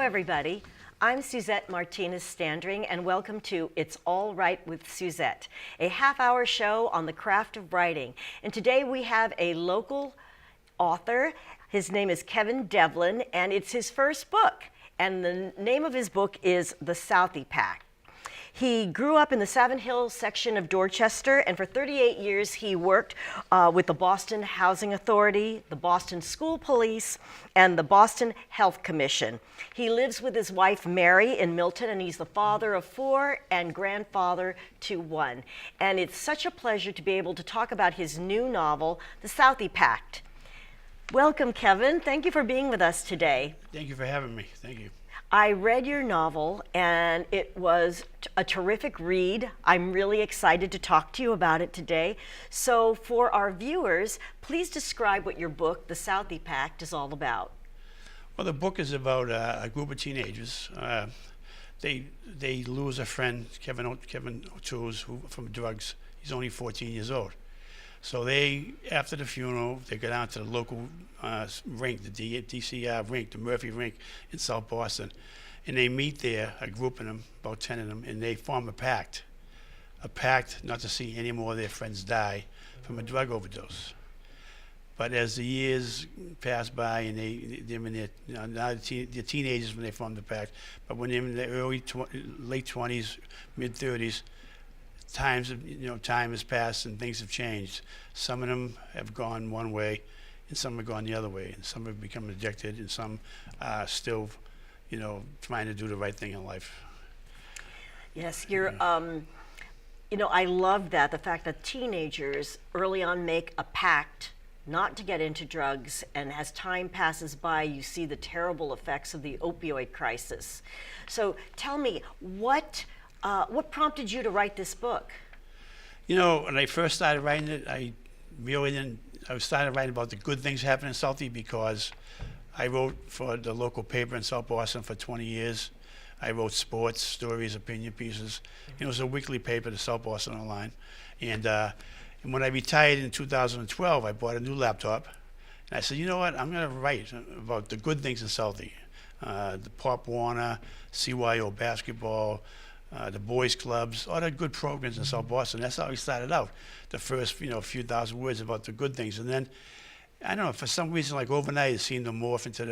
everybody. I'm Suzette Martinez Standring, and welcome to It's All Right with Suzette, a half-hour show on the craft of writing. And today we have a local author. His name is Kevin Devlin, and it's his first book. And the name of his book is The Southie Pact. He grew up in the Savin Hill section of Dorchester, and for 38 years he worked with the Boston Housing Authority, the Boston School Police, and the Boston Health Commission. He lives with his wife Mary in Milton, and he's the father of 4 and grandfather to 1. And it's such a pleasure to be able to talk about his new novel, The Southie Pact. Welcome, Kevin. Thank you for being with us today. Thank you for having me. Thank you. I read your novel, and it was a terrific read. I'm really excited to talk to you about it today. So for our viewers, please describe what your book, The Southie Pact, is all about. Well, the book is about a group of teenagers. They lose a friend, Kevin O'Toole's, from drugs. He's only 14 years old. So after the funeral, they go down to the local rink, the DCR rink, the Murphy rink in South Boston. And they meet there, a group of them, about 10 of them, and they form a pact not to see any more of their friends die from a drug overdose. But as the years pass by, and they're in they're teenagers when they form the pact, but when they're in their late 20s, mid-30s, time has passed and things have changed. Some of them have gone one way, and some have gone the other way, and some have become addicted, and some are still, trying to do the right thing in life. Yes, you're. I love that, the fact that teenagers early on make a pact not to get into drugs, and as time passes by, you see the terrible effects of the opioid crisis. So tell me, what prompted you to write this book? When I first started writing it, I started writing about the good things happening in Southie because I wrote for the local paper in South Boston for 20 years. I wrote sports, stories, opinion pieces. It was a weekly paper, the South Boston Online. And when I retired in 2012, I bought a new laptop. And I said, you know what, I'm going to write about the good things in Southie. The Pop Warner, CYO basketball, the boys clubs, all the good programs in South Boston. That's how we started out. The first, few thousand words about the good things, and then, I don't know, for some reason, like overnight, it seemed to morph into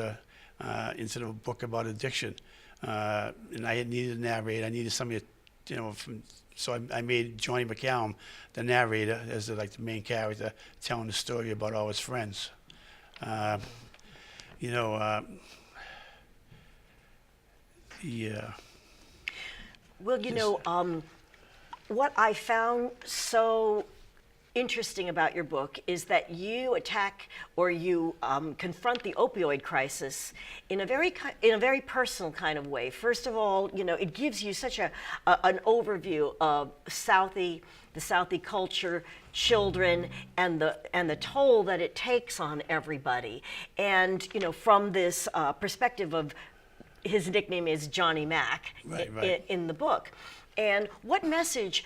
the book about addiction. And I needed a narrator. I needed somebody, so I made Johnny McCallum the narrator as the main character, telling the story about all his friends. Well, what I found so interesting about your book is that you attack or you confront the opioid crisis in a very personal kind of way. First of all, it gives you such an overview of the Southie culture, children, and the toll that it takes on everybody. And from this perspective of, his nickname is Johnny Mac, right. In the book. And what message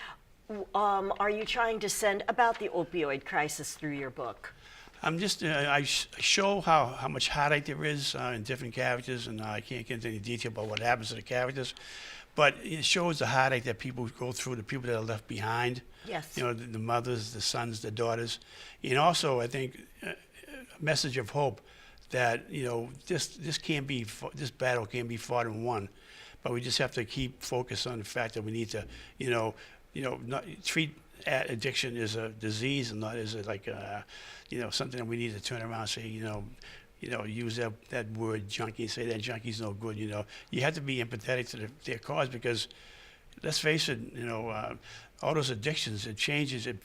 are you trying to send about the opioid crisis through your book? I'm just, I show how much heartache there is in different characters, and I can't get into any detail about what happens to the characters, but it shows the heartache that people go through, the people that are left behind. Yes. The mothers, the sons, the daughters. And also, I think, a message of hope that this battle can't be fought and won, but we just have to keep focused on the fact that we need to, not treat addiction as a disease and not as something that we need to turn around and say, use that word junkie, say that junkie's no good. You have to be empathetic to their cause because, let's face it, all those addictions, it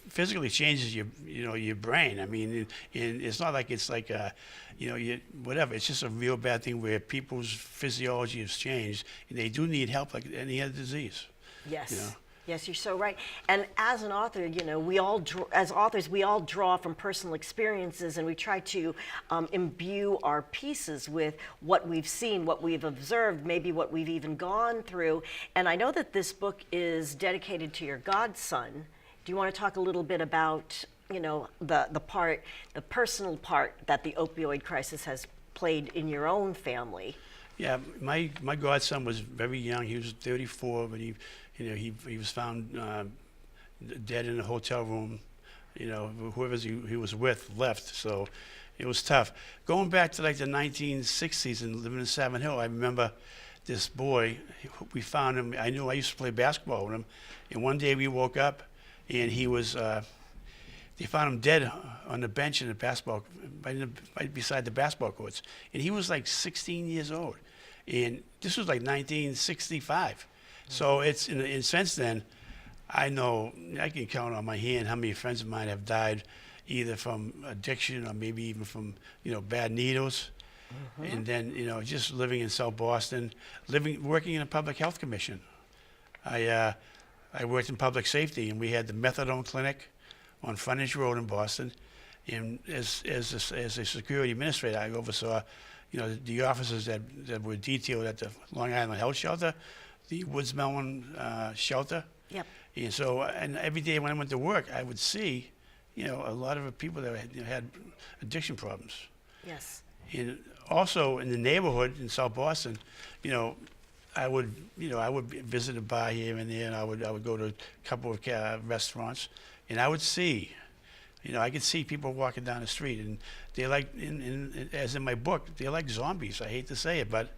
physically changes your brain. I mean, it's not like it's like whatever. It's just a real bad thing where people's physiology has changed, and they do need help like any other disease. Yes. Yes, you're so right. And as an author, we all draw from personal experiences, and we try to imbue our pieces with what we've seen, what we've observed, maybe what we've even gone through. And I know that this book is dedicated to your godson. Do you want to talk a little bit about, the personal part that the opioid crisis has played in your own family? Yeah, my godson was very young. He was 34, but he was found dead in a hotel room. Whoever he was with left, so it was tough. Going back to like the 1960s and living in Savin Hill, I remember this boy. We found him. I used to play basketball with him, and one day we woke up, and he was. They found him dead on the bench in the basketball, right beside the basketball courts, and he was like 16 years old, and this was like 1965. So it's since then, I know I can count on my hand how many friends of mine have died, either from addiction or maybe even from bad needles, and then just living in South Boston, working in a public health commission. I worked in public safety, and we had the methadone clinic on Frontage Road in Boston, and as a security administrator, I oversaw, the officers that were detailed at the Long Island Health Shelter, the Woods Melon shelter. Yep. And so, and every day when I went to work, I would see, a lot of people that had addiction problems. Yes. And also in the neighborhood in South Boston, I would visit a bar here and there, and I would go to a couple of restaurants. And I would see, I could see people walking down the street, and they as in my book, they're like zombies. I hate to say it, but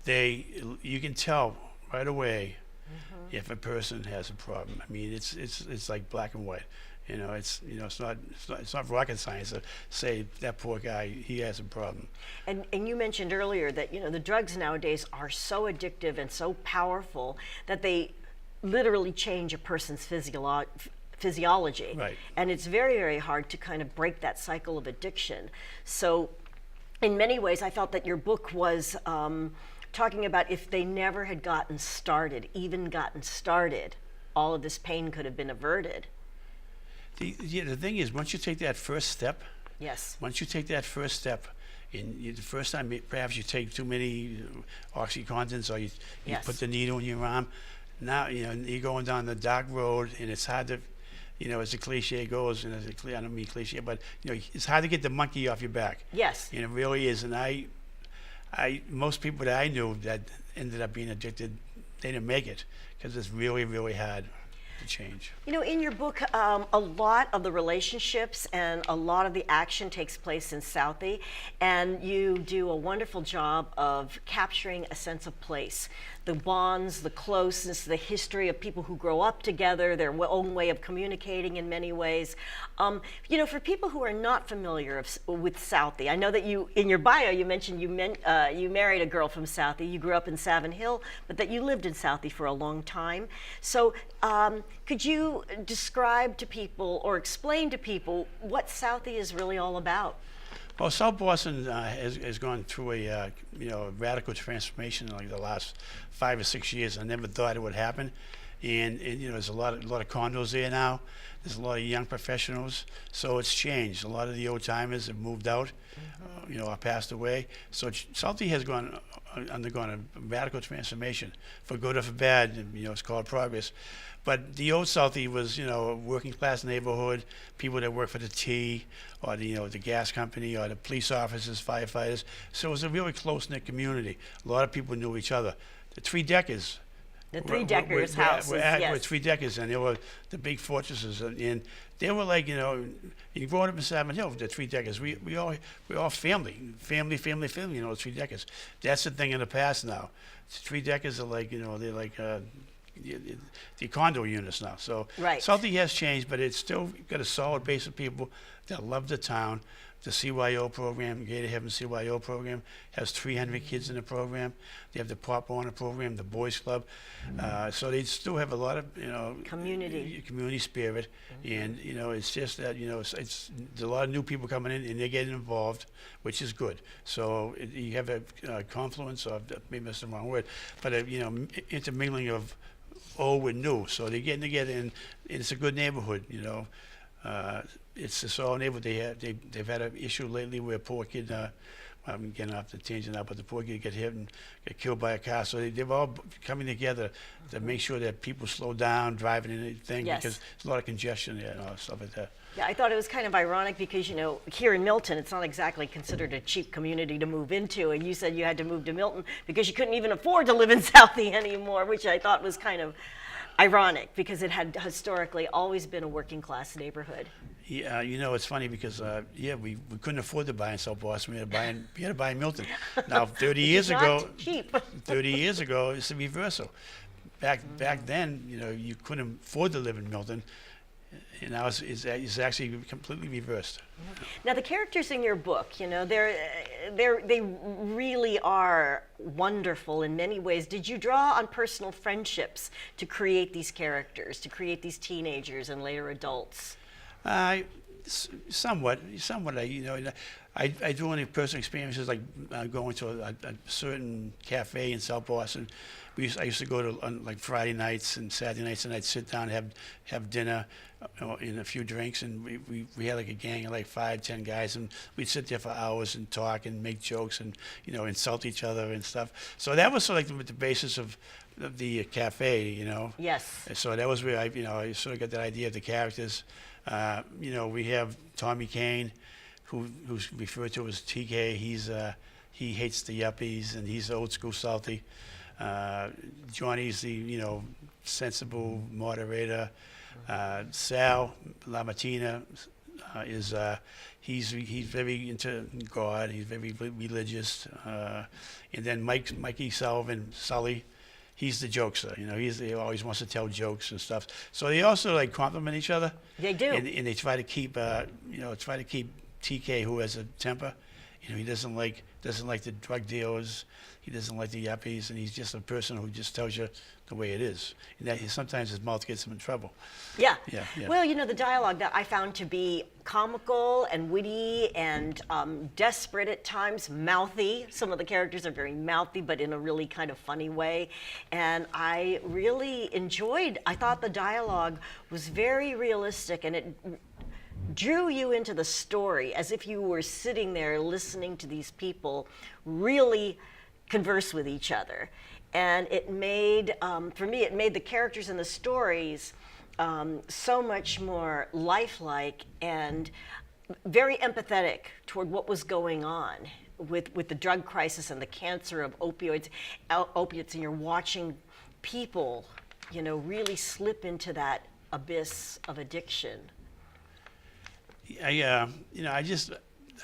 you can tell right away if a person has a problem. I mean, it's like black and white. It's not rocket science to say that poor guy, he has a problem. And you mentioned earlier that the drugs nowadays are so addictive and so powerful that they literally change a person's physiology. Right. And it's very, very hard to kind of break that cycle of addiction. So in many ways, I felt that your book was talking about if they never had gotten started, all of this pain could have been averted. The thing is, once you take that first step, Yes. and the first time perhaps you take too many OxyContins, or you Yes. put the needle in your arm, now you're going down the dark road, and it's hard to, as the cliche goes, and I don't mean cliche, but it's hard to get the monkey off your back. Yes. And it really is. And most people that I knew that ended up being addicted, they didn't make it because it's really, really hard to change. In your book, a lot of the relationships and a lot of the action takes place in Southie, and you do a wonderful job of capturing a sense of place. The bonds, the closeness, the history of people who grow up together, their own way of communicating in many ways. For people who are not familiar with Southie, I know that in your bio, you mentioned you married a girl from Southie. You grew up in Savin Hill, but that you lived in Southie for a long time. So could you describe to people or explain to people what Southie is really all about? Well, South Boston has gone through a radical transformation in like the last 5 or 6 years. I never thought it would happen, and there's a lot of condos there now. There's a lot of young professionals, so it's changed. A lot of the old timers have moved out, or passed away. So Southie has undergone a radical transformation, for good or for bad. And, it's called progress. But the old Southie was, a working class neighborhood, people that work for the tea, or the gas company, or the police officers, firefighters. So it was a really close-knit community. A lot of people knew each other. The Three Deckers. The Three Deckers houses, yes. Were Three Deckers, and they were the big fortresses, and they were like, you growing up in Savin Hill, the Three Deckers. We all family, the Three Deckers. That's the thing in the past now. The Three Deckers are like, they're like the condo units now. So Right. Southie has changed, but it's still got a solid base of people that love the town. The CYO program, Gator Heaven CYO program, has 300 kids in the program. They have the Pop Warner program, the Boys Club. So they still have a lot of, community spirit. And, it's just that, it's a lot of new people coming in, and they're getting involved, which is good. So you have a confluence of, maybe that's the wrong word, but intermingling of old with new. So they're getting together, and it's a good neighborhood, It's a solid neighborhood. They've had an issue lately where a poor kid I'm getting off the tangent now, but the poor kid got hit and got killed by a car. So they were all coming together to make sure that people slow down driving in anything Yes. because there's a lot of congestion there and all stuff like that. Yeah, I thought it was kind of ironic because, here in Milton, it's not exactly considered a cheap community to move into. And you said you had to move to Milton because you couldn't even afford to live in Southie anymore, which I thought was kind of ironic because it had historically always been a working class neighborhood. Yeah, it's funny because we couldn't afford to buy in South Boston. We had to buy in Milton. Now, 30 years Not ago, cheap. 30 years ago, it's the reversal. Back then, you couldn't afford to live in Milton. And now it's actually completely reversed. Now, the characters in your book, they really are wonderful in many ways. Did you draw on personal friendships to create these characters, to create these teenagers and later adults? Somewhat. I do any personal experiences like going to a certain cafe in South Boston. I used to go to on like Friday nights and Saturday nights, and I'd sit down and have dinner and a few drinks, and we had like a gang of like 5-10 guys, and we'd sit there for hours and talk and make jokes and insult each other and stuff. So that was sort of like the basis of the cafe, Yes. And so that was where I sort of got that idea of the characters. We have Tommy Kane, who's referred to as TK. He hates the yuppies, and he's old school Southie. Johnny's the sensible moderator. Sal LaMartina is he's very into God. He's very religious. And then Mikey Sullivan, Sully. He's the jokester, he always wants to tell jokes and stuff. So they also like compliment each other. They do. And they try to keep, TK, who has a temper. He doesn't like the drug dealers. He doesn't like the yuppies, and he's just a person who just tells you the way it is. And that sometimes his mouth gets him in trouble. Yeah. Yeah. Well, the dialogue that I found to be comical and witty and desperate at times, mouthy. Some of the characters are very mouthy, but in a really kind of funny way. And I really I thought the dialogue was very realistic, and it drew you into the story as if you were sitting there listening to these people really converse with each other. And it made, for me, the characters in the stories so much more lifelike and very empathetic toward what was going on with the drug crisis and the cancer of opiates, and you're watching people, really slip into that abyss of addiction.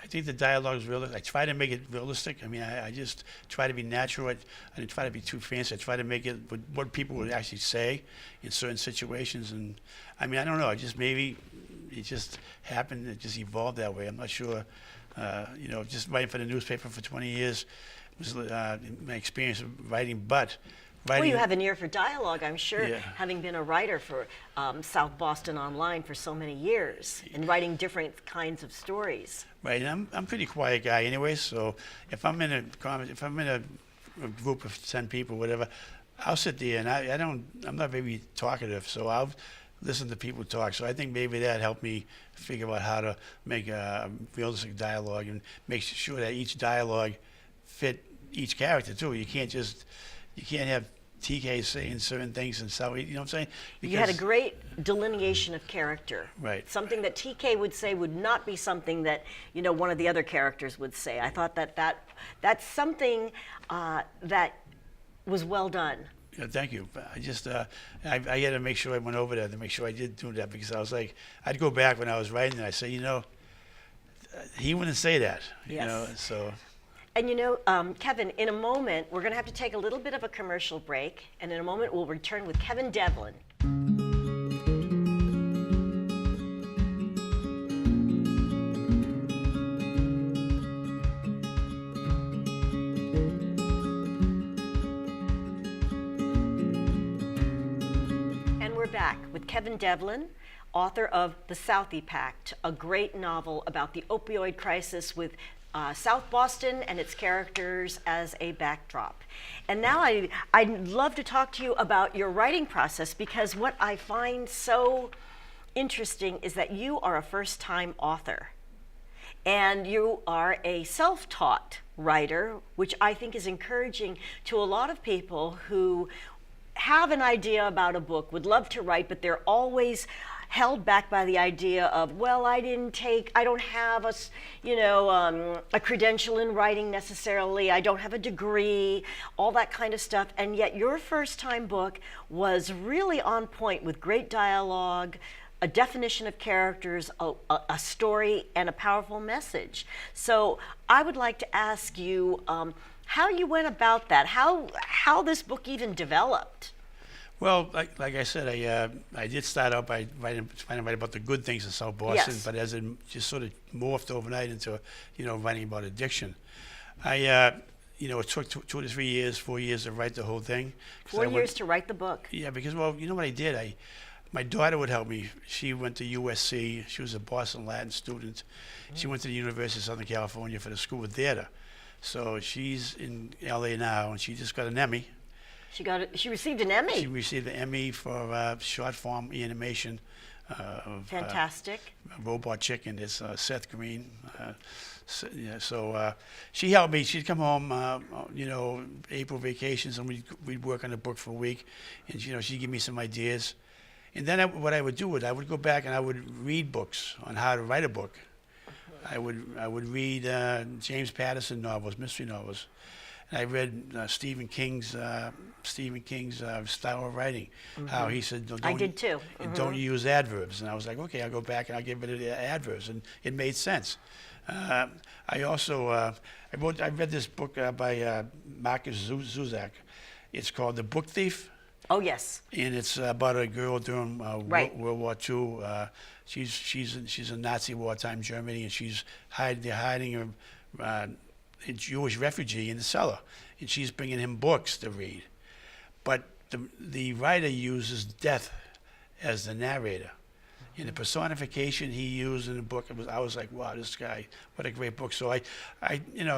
I think the dialogue is realistic. I try to make it realistic. I just try to be natural. I didn't try to be too fancy. I try to make it what people would actually say in certain situations. And I don't know. Maybe it just happened. It just evolved that way. I'm not sure. Just writing for the newspaper for 20 years was my experience of writing. But Well, you have an ear for dialogue, I'm sure, Yeah. having been a writer for South Boston Online for so many years and writing different kinds of stories. Right, and I'm a pretty quiet guy anyway. So if I'm in a group of 10 people, whatever, I'll sit there and I'm not very talkative, so I'll listen to people talk. So I think maybe that helped me figure out how to make a realistic dialogue and make sure that each dialogue fit each character too. You can't have TK saying certain things and so, you know what I'm saying? You had a great delineation of character. Right. Something that TK would say would not be something that, one of the other characters would say. I thought that's something that was well done. Yeah, thank you. I just, I had to make sure I went over there to make sure I did do that, because I was like, I'd go back when I was writing and I say, he wouldn't say that, Yes. so. And Kevin, in a moment, we're going to have to take a little bit of a commercial break, and in a moment we'll return with Kevin Devlin. And we're back with Kevin Devlin, author of The Southie Pact, a great novel about the opioid crisis with South Boston and its characters as a backdrop. And now I'd love to talk to you about your writing process, because what I find so interesting is that you are a first-time author. and you are a self-taught writer, which I think is encouraging to a lot of people who have an idea about a book, would love to write, but they're always held back by the idea of, well, I don't have a credential in writing necessarily, I don't have a degree, all that kind of stuff. And yet your first time book was really on point with great dialogue, a definition of characters, a story, and a powerful message. So I would like to ask you how you went about that, how this book even developed. Well, like I said, I did start out by trying to write about the good things in South Boston, Yes. but as it just sort of morphed overnight into, writing about addiction. It took 2 to 3 years, 4 years to write the whole thing. 4 years to write the book. Yeah, because, well, you know what I did? My daughter would help me. She went to USC. She was a Boston Latin student. She went to the University of Southern California for the School of Theater. So she's in LA now, and she just got an Emmy. She received an Emmy. She received an Emmy for short form animation of Fantastic. Robot Chicken. It's Seth Green. So she helped me. She'd come home, April vacations, and we'd work on the book for a week, and she'd give me some ideas. And then what I would do is I would go back and I would read books on how to write a book. I would read James Patterson novels, mystery novels. And I read Stephen King's style of writing. How he said, I did too. Don't use adverbs. And I was like, okay, I'll go back and I'll get rid of the adverbs, and it made sense. I also I read this book by Marcus Zuzak. It's called The Book Thief. Oh yes. And it's about a girl during Right. World War II. She's in Nazi wartime Germany, and they're hiding a Jewish refugee in the cellar, and she's bringing him books to read. But the writer uses death as the narrator. And the personification he used in the book, I was like, wow, this guy, what a great book. So I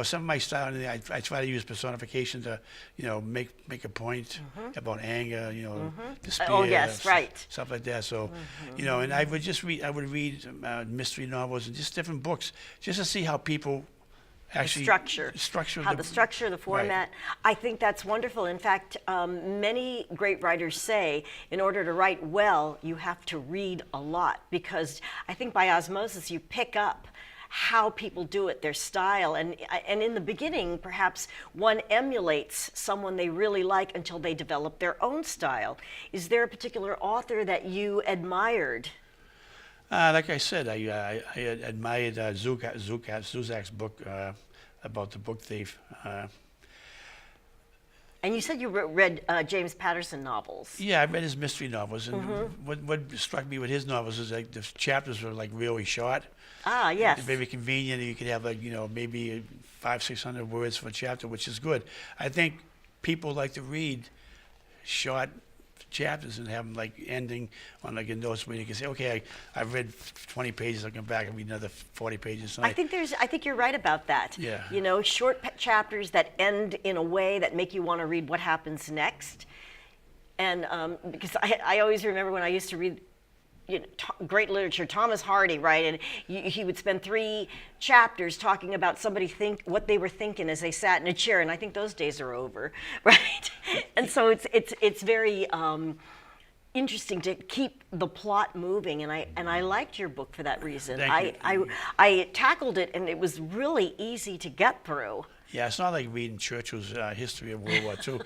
some of my style, I try to use personification to, make a point about anger, despair. Oh yes, right. Stuff like that. So, and I would read mystery novels and just different books just to see how people actually structure the structure, the format. Right. I think that's wonderful. In fact, many great writers say in order to write well, you have to read a lot, because I think by osmosis you pick up how people do it, their style, and in the beginning perhaps one emulates someone they really like until they develop their own style. Is there a particular author that you admired? Like I said, I admired Zuzak's book about the book thief. And you said you read James Patterson novels. Yeah, I read his mystery novels, and what struck me with his novels is like the chapters were like really short. Ah, yes. Very convenient. You could have maybe 500-600 words for a chapter, which is good. I think people like to read short chapters and have them like ending on like a notes where you can say, okay, I've read 20 pages, I'll come back and read another 40 pages tonight. I think you're right about that. Yeah. Short chapters that end in a way that make you want to read what happens next. And because I always remember when I used to read great literature, Thomas Hardy, right? And he would spend 3 chapters talking about what they were thinking as they sat in a chair, and I think those days are over, right? And so it's very interesting to keep the plot moving, and I liked your book for that reason. Thank you. I tackled it, and it was really easy to get through. Yeah, it's not like reading Churchill's history of World War II,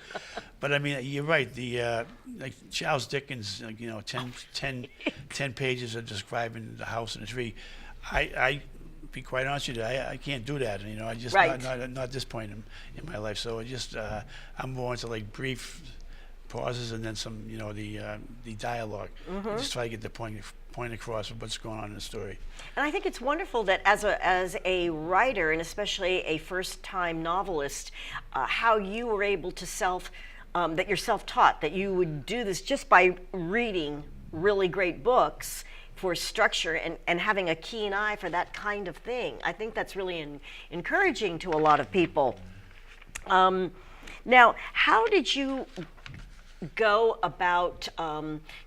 but I mean, you're right. The like Charles Dickens, 10 pages of describing the house and the tree. I be quite honest with you, I can't do that. I just Right. not at this point in my life. So I'm more into like brief pauses and then some, the dialogue. Just try to get the point across of what's going on in the story. And I think it's wonderful that as a writer, and especially a first-time novelist, how you were able to that you're self-taught, that you would do this just by reading really great books for structure and having a keen eye for that kind of thing. I think that's really encouraging to a lot of people. Now, how did you go about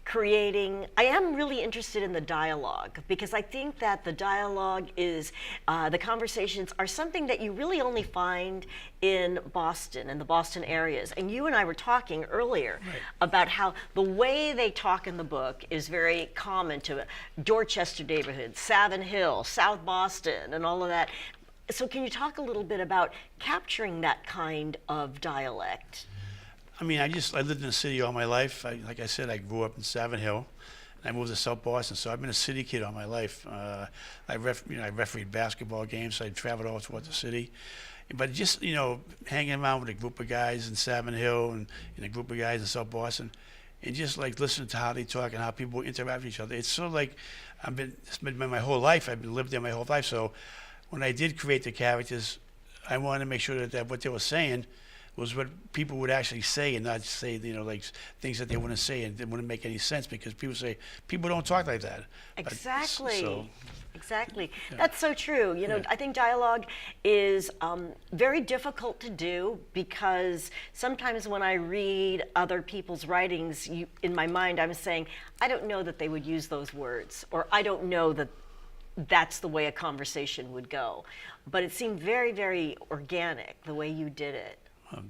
creating? I am really interested in the dialogue, because I think that the dialogue is, the conversations are something that you really only find in Boston and the Boston areas. And you and I were talking earlier about how the way they talk in the book is very common to Dorchester neighborhood, Savin Hill, South Boston, and all of that. So can you talk a little bit about capturing that kind of dialect? I mean, I lived in the city all my life. Like I said, I grew up in Savin Hill, and I moved to South Boston, so I've been a city kid all my life. I refereed basketball games, so I traveled all throughout the city. But just, hanging around with a group of guys in Savin Hill and a group of guys in South Boston, and just like listening to how they talk and how people interact with each other. It's sort of like it's been my whole life. I've lived there my whole life. So when I did create the characters, I wanted to make sure that what they were saying was what people would actually say, and not say, like things that they wouldn't say and it wouldn't make any sense, because people don't talk like that. Exactly. Exactly. Yeah. That's so true. Yeah. I think dialogue is very difficult to do, because sometimes when I read other people's writings, in my mind I'm saying, I don't know that they would use those words, or I don't know that that's the way a conversation would go. But it seemed very, very organic the way you did it.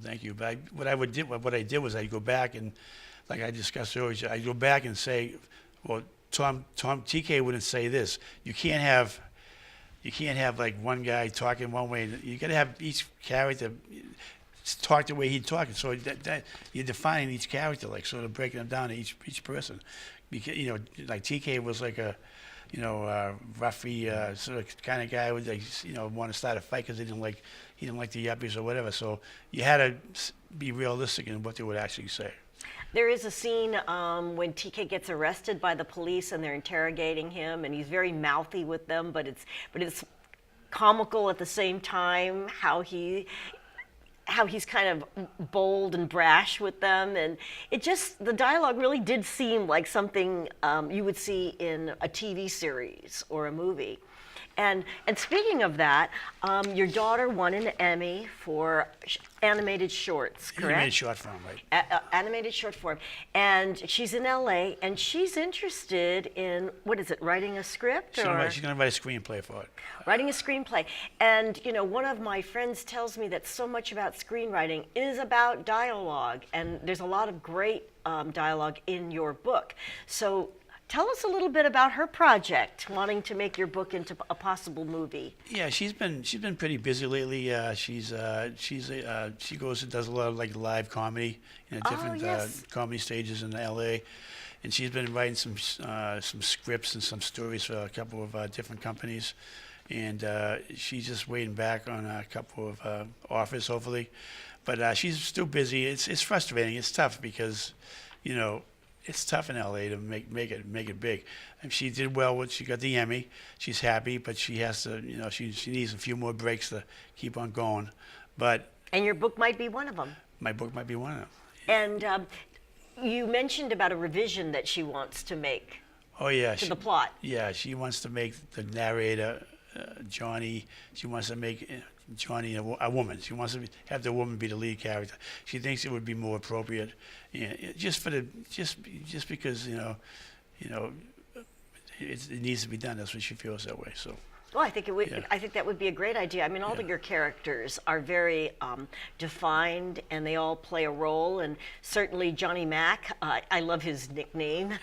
Thank you. But what I did was I'd go back and, like I discussed earlier, I'd go back and say, well, Tom TK wouldn't say this. You can't have like one guy talking one way. You got to have each character talk the way he'd talk. So that you're defining each character, like sort of breaking them down to each person. Because like TK was like a roughy sort of kind of guy who would want to start a fight because he didn't like the yuppies or whatever. So you had to be realistic in what they would actually say. There is a scene when TK gets arrested by the police and they're interrogating him, and he's very mouthy with them, but it's comical at the same time how he's kind of bold and brash with them, and the dialogue really did seem like something you would see in a TV series or a movie. And speaking of that, your daughter won an Emmy for animated shorts, correct? Animated short form, right? Animated short form. And she's in LA, and she's interested in, what is it, writing a script? She's going to write a screenplay for it. Writing a screenplay. And, one of my friends tells me that so much about screenwriting is about dialogue, and there's a lot of great dialogue in your book. So tell us a little bit about her project, wanting to make your book into a possible movie. Yeah, she's been pretty busy lately. She goes and does a lot of like live comedy in different comedy stages in LA, and she's been writing some scripts and some stories for a couple of different companies, and she's just waiting back on a couple of offers, hopefully. But she's still busy. It's frustrating. It's tough because, it's tough in LA to make it big. And she did well she got the Emmy. She's happy, but she has to, she needs a few more breaks to keep on going. And your book might be one of them. My book might be one of them. And you mentioned about a revision that she wants to make. Oh yeah. To the plot. Yeah, she wants to make the narrator, Johnny. She wants to make Johnny a woman. She wants to have the woman be the lead character. She thinks it would be more appropriate, just because it needs to be done. That's what she feels that way. So. Well, I think it would. Yeah. I think that would be a great idea. I mean, all of your characters are very defined, and they all play a role. And certainly Johnny Mac, I love his nickname,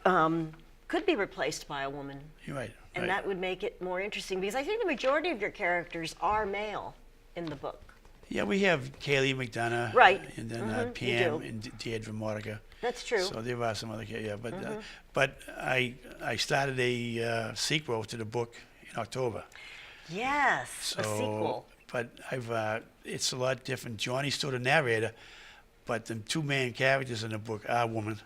could be replaced by a woman. You're right. And that would make it more interesting, because I think the majority of your characters are male in the book. Yeah, we have Kaylee McDonough, right, and then Pam and Deirdre Monica. That's true. So there are some other, but I started a sequel to the book in October. Yes, a sequel. But it's a lot different. Johnny's still the narrator, but the two main characters in the book are women.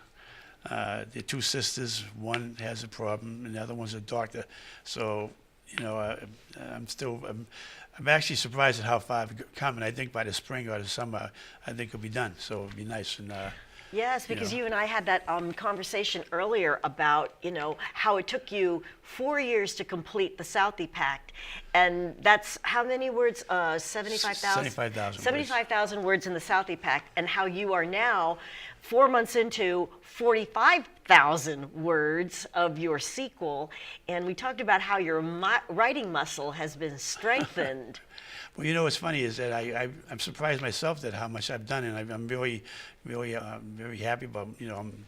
They're two sisters. One has a problem, and the other one's a doctor. So, I'm actually surprised at how far I've come, and I think by the spring or the summer, I think it'll be done. So it'll be nice. And yes, because you and I had that conversation earlier about how it took you 4 years to complete the Southie Pact, and that's how many words? 75,000. 75,000. 75,000 words in the Southie Pact, and how you are now 4 months into 45,000 words of your sequel, and we talked about how your writing muscle has been strengthened. Well, you know what's funny is that I'm surprised myself that how much I've done, and I'm really, really very happy about, I'm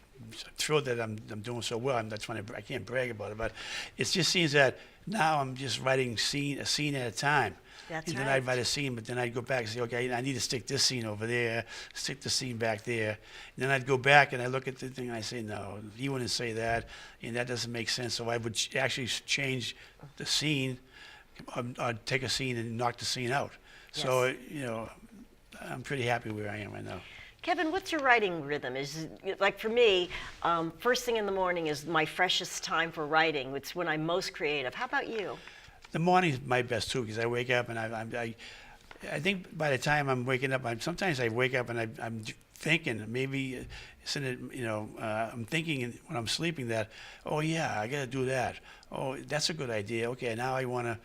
thrilled that I'm doing so well. I'm not trying to, I can't brag about it, but it just seems that now I'm just writing a scene at a time. That's and then right. I'd write a scene, but then I'd go back and say, okay, I need to stick this scene over there, stick the scene back there. And then I'd go back and I look at the thing and I say, no, he wouldn't say that, and that doesn't make sense. So I would actually change the scene, or take a scene and knock the scene out. So, I'm pretty happy where I am right now. Kevin, what's your writing rhythm? Is like for me, first thing in the morning is my freshest time for writing. It's when I'm most creative. How about you? The morning's my best too, because I wake up and I think by the time I'm waking up, sometimes I wake up and I'm thinking, maybe I'm thinking when I'm sleeping that, oh yeah, I got to do that. Oh, that's a good idea. Okay, now I wanna.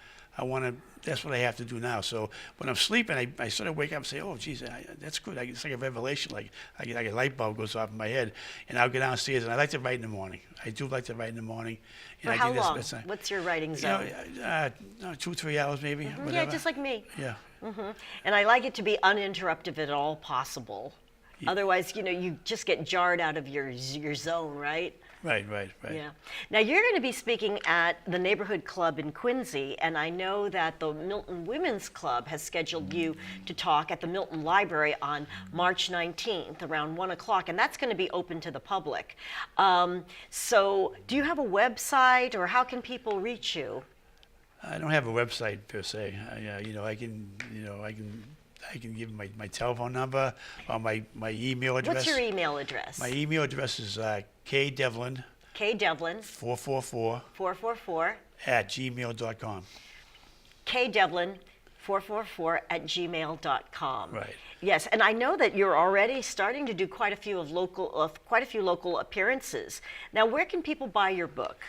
That's what I have to do now. So when I'm sleeping, I sort of wake up and say, oh, geez, that's good. It's like a revelation. Like a light bulb goes off in my head, and I'll go downstairs. And I like to write in the morning. I do like to write in the morning. For how long? What's your writing zone? 2-3 hours maybe. Mm-hmm. Yeah, just like me. Yeah. Mm-hmm. And I like it to be uninterrupted at all possible. Yeah. Otherwise, you just get jarred out of your zone, right? Right. Yeah. Now, you're going to be speaking at the Neighborhood Club in Quincy, and I know that the Milton Women's Club has scheduled you to talk at the Milton Library on March 19th around 1 o'clock, and that's going to be open to the public. So do you have a website, or how can people reach you? I don't have a website per se. I can give my telephone number or my email address. What's your email address? My email address is kdevlin. Kdevlin. 444. 444. @gmail.com. Kdevlin444 @gmail.com. Right. Yes, and I know that you're already starting to do quite a few local appearances. Now, where can people buy your book?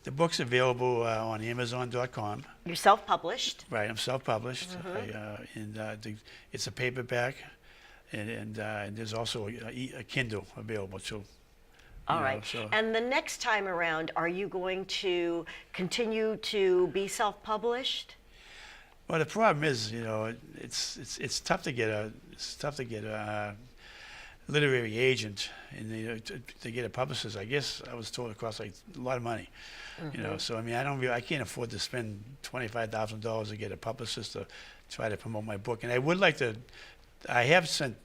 The book's available on Amazon.com. You're self-published? Right, I'm self-published. Mm-hmm. It's a paperback, and there's also a Kindle available too. All right. And the next time around, are you going to continue to be self-published? Well, the problem is, it's tough to get a literary agent and to get a publicist. I guess I was told it costs like a lot of money. Mm-hmm. So I mean, I can't afford to spend $25,000 to get a publicist to try to promote my book. And I would like to. I have sent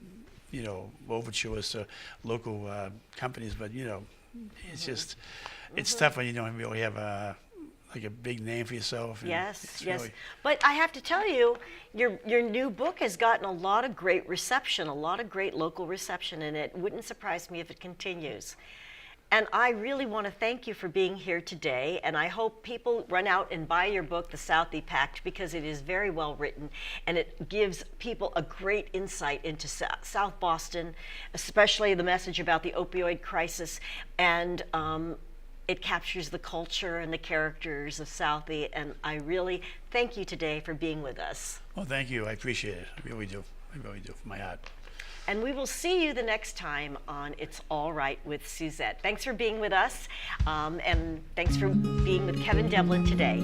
overtures to local companies, but it's just it's tough when you don't really have a big name for yourself. Yes. Really... But I have to tell you, your new book has gotten a lot of great reception, a lot of great local reception, and it wouldn't surprise me if it continues. And I really want to thank you for being here today, and I hope people run out and buy your book, The Southie Pact, because it is very well written, and it gives people a great insight into South Boston, especially the message about the opioid crisis, and it captures the culture and the characters of Southie, and I really thank you today for being with us. Well, thank you. I appreciate it. I really do. I really do, from my heart. And we will see you the next time on It's All Right with Suzette. Thanks for being with us, and thanks for being with Kevin Devlin today.